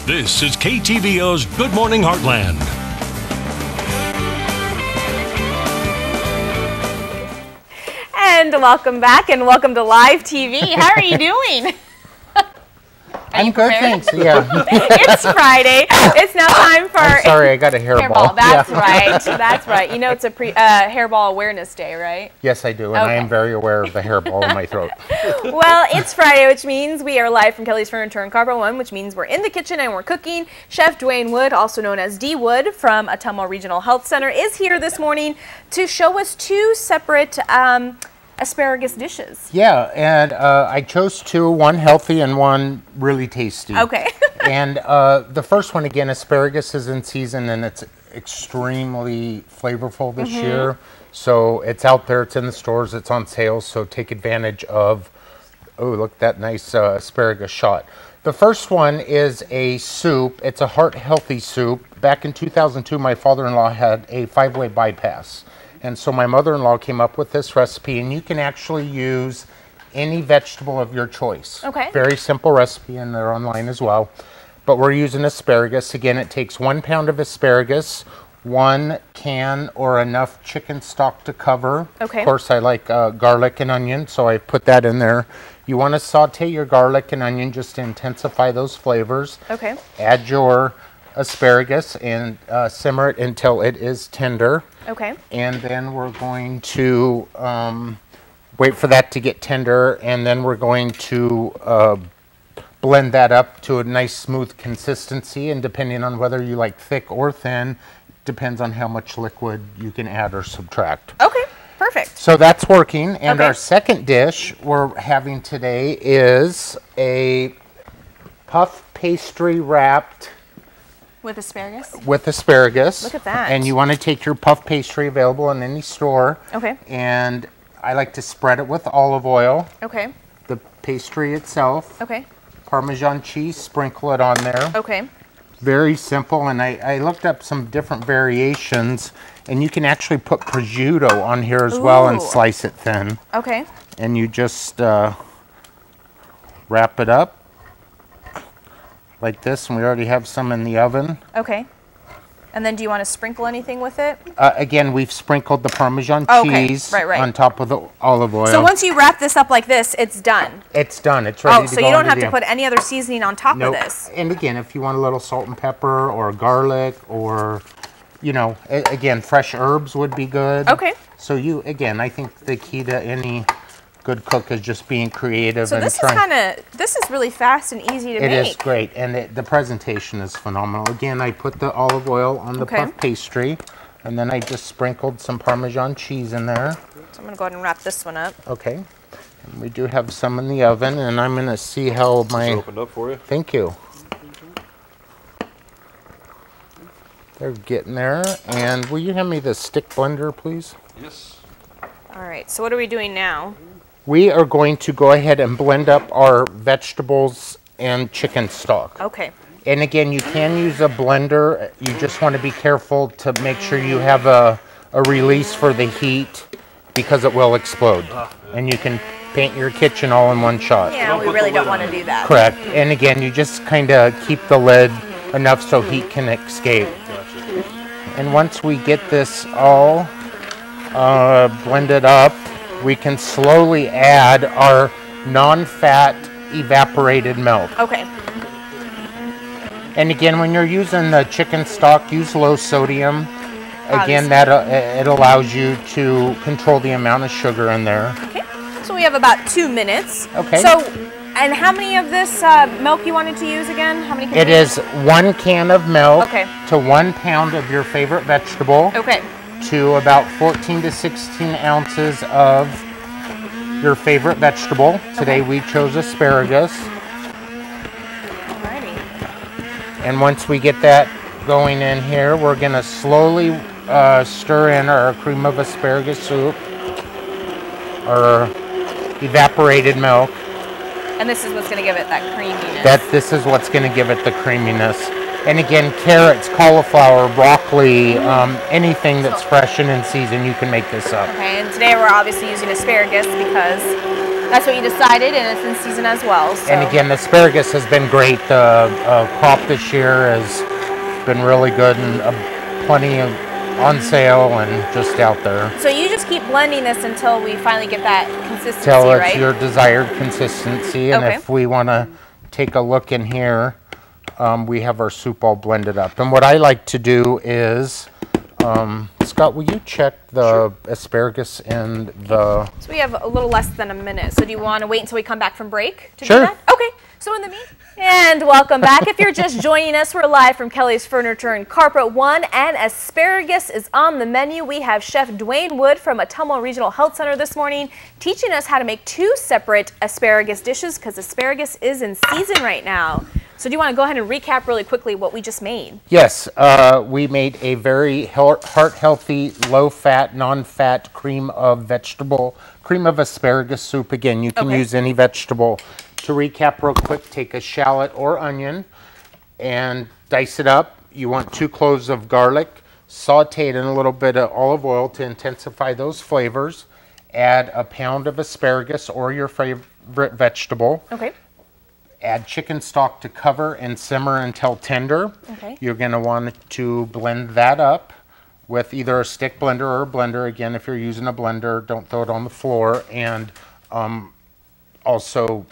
This is KTVO's Good Morning Heartland. And welcome back and welcome to live TV. How are you doing? I'm good, thanks. Yeah. It's Friday. It's now time for... I'm sorry, I got a hairball. That's right. That's right. You know it's a hairball awareness day, right? Yes, I do, and I am very aware of the hairball in my throat. Well, it's Friday, which means we are live from Kelly's Furniture in Carver 1, which means we're in the kitchen and we're cooking. Chef Dwayne Wood, also known as D. Wood from Ottumwa Regional Health Center, is here this morning to show us two separate asparagus dishes. Yeah, and I chose two, one healthy and one really tasty. Okay. And the first one, again, asparagus is in season and it's extremely flavorful this year. So it's out there, it's in the stores, it's on sale, so take advantage of, oh, look at that nice asparagus shot. The first one is a soup. It's a heart-healthy soup. Back in 2002, my father-in-law had a 5-way bypass. And so my mother-in-law came up with this recipe, and you can actually use any vegetable of your choice. Okay. Very simple recipe, and they're online as well. But we're using asparagus. Again, it takes 1 pound of asparagus, 1 can or enough chicken stock to cover. Okay. Of course, I like garlic and onion, so I put that in there. You want to saute your garlic and onion just to intensify those flavors. Okay. Add your asparagus and simmer it until it is tender. Okay. And then we're going to wait for that to get tender, and then we're going to blend that up to a nice smooth consistency, and depending on whether you like thick or thin, depends on how much liquid you can add or subtract. Okay, perfect. So that's working, and Okay. our second dish we're having today is a puff pastry wrapped With asparagus? with asparagus. Look at that. And you want to take your puff pastry available in any store. Okay. And I like to spread it with olive oil, Okay. the pastry itself, Okay. Parmesan cheese, sprinkle it on there. Okay. Very simple, and I looked up some different variations, and you can actually put prosciutto on here as well and Ooh. slice it thin. Okay. And you just wrap it up like this, and we already have some in the oven. Okay. And then do you want to sprinkle anything with it? Again, we've sprinkled the Parmesan Okay, cheese right. on top of the olive oil. So once you wrap this up like this, it's done. It's done. It's ready to So go you don't into have the to put any other seasoning on top Nope. of this. And again, if you want a little salt and pepper or garlic or, you know, again, fresh herbs would be good. Okay. So I think the key to any good cook is just being creative So and this trying. this is really fast and easy to make. It is great, and the presentation is phenomenal. Again, I put the olive oil on the Okay. puff pastry, and then I just sprinkled some Parmesan cheese in there. So I'm going to go ahead and wrap this one up. Okay. And we do have some in the oven, and I'm going to see how my... Just opened up for you. Thank you. They're getting there. And will you hand me the stick blender, please? Yes. All right. So what are we doing now? We are going to go ahead and blend up our vegetables and chicken stock. Okay. And again, you can use a blender. You just want to be careful to make sure you have a release for the heat because it will explode. And you can paint your kitchen all in one shot. Yeah, we really don't want to do that. Correct. And again, you just kind of keep the lid enough so heat can escape. And once we get this all blended up, we can slowly add our non-fat evaporated milk. Okay. And again, when you're using the chicken stock, use low sodium. Again, it allows you to control the amount of sugar in there. Okay. So we have about 2 minutes. Okay. So, and how many of this milk you wanted to use again? How many? It is 1 can of milk Okay. to 1 pound of your favorite vegetable. Okay. To about 14 to 16 ounces of your favorite vegetable. Today we chose asparagus. Alrighty. And once we get that going in here, we're going to slowly stir in our cream of asparagus soup, our evaporated milk. And this is what's going to give it that creaminess. This is what's going to give it the creaminess. And again, carrots, cauliflower, broccoli, anything that's fresh and in season, you can make this up. Okay, and today we're obviously using asparagus because That's what you decided, and it's in season as well. So. And again, the asparagus has been great. The crop this year has been really good, and plenty of on sale and just out there. So you just keep blending this until we finally get that consistency, Till it's right? your desired consistency. And Okay. if we want to take a look in here, we have our soup all blended up. And what I like to do is, Scott, will you check the asparagus and the... So we have a little less than a minute. So do you want to wait until we come back from break to Sure. do that? Okay. So in the meantime, and welcome back. If you're just joining us, we're live from Kelly's Furniture and Carpet One, and asparagus is on the menu. We have Chef Dwayne Wood from Atumwa Regional Health Center this morning teaching us how to make 2 separate asparagus dishes because asparagus is in season right now. So do you want to go ahead and recap really quickly what we just made? Yes, we made a very heart-healthy, low-fat, non-fat cream of asparagus soup. Again, you can use any vegetable. To recap real quick, take a shallot or onion and dice it up. You want 2 cloves of garlic, saute it in a little bit of olive oil to intensify those flavors. Add a pound of asparagus or your favorite vegetable. Okay. Add chicken stock to cover and simmer until tender. Okay. You're going to want to blend that up with either a stick blender or a blender. Again, if you're using a blender, don't throw it on the floor. And also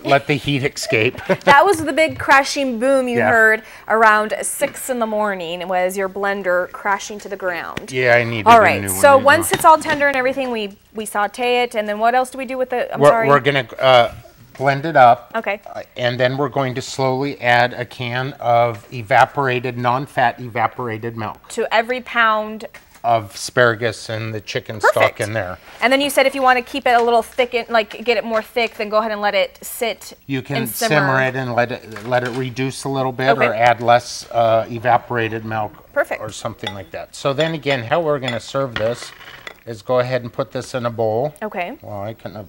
let the heat escape. That was the big crashing boom you Yeah. heard around 6 in the morning. Was your blender crashing to the ground? Yeah, I needed All a right. new one. So once it's all tender and everything, we saute it, and then what else do we do with it? We're going to blend it up. Okay. And then we're going to slowly add a can of evaporated, non-fat evaporated milk To every pound. of asparagus and the chicken stock in there. And then you said if you want to keep it a little thick, like get it more thick, then go ahead and let it sit. You can and simmer it and let it reduce a little bit, Okay. or add less evaporated milk. Perfect. Or something like that. So then again, how we're going to serve this is go ahead and put this in a bowl. Okay. Well, I couldn't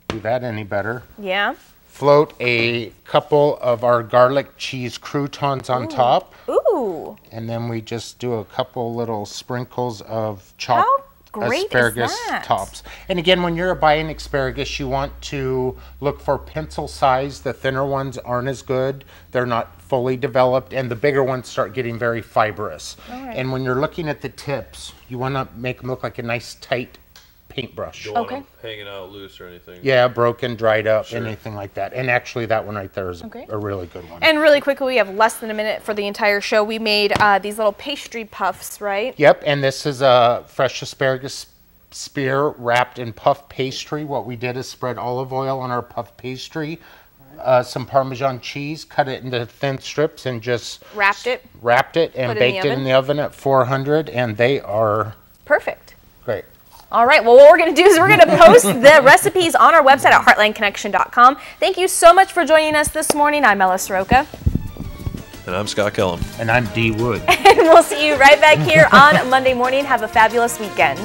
do that any better. Yeah. Float a couple of our garlic cheese croutons on top. Ooh. And then we just do a couple little sprinkles of chopped How great is asparagus that? tops. And again, when you're buying asparagus, you want to look for pencil size. The thinner ones aren't as good. They're not fully developed, and the bigger ones start getting very fibrous. Right. And when you're looking at the tips, you want to make them look like a nice tight paintbrush. Don't want Okay. them hanging out loose or anything. Yeah, broken, dried up, Sure. anything like that. And actually, that one right there is Okay. a really good one. And really quickly, we have less than a minute for the entire show. We made these little pastry puffs, right? Yep, and this is a fresh asparagus spear wrapped in puff pastry. What we did is spread olive oil on our puff pastry, some Parmesan cheese, cut it into thin strips, and just Wrapped it. and Put it in the baked it in oven? the oven at 400, and they are Perfect. great. All right, well, what we're going to do is we're going to post the recipes on our website at heartlandconnection.com. Thank you so much for joining us this morning. I'm Ella Soroka. And I'm Scott Kellum. And I'm D. Wood. And we'll see you right back here on Monday morning. Have a fabulous weekend.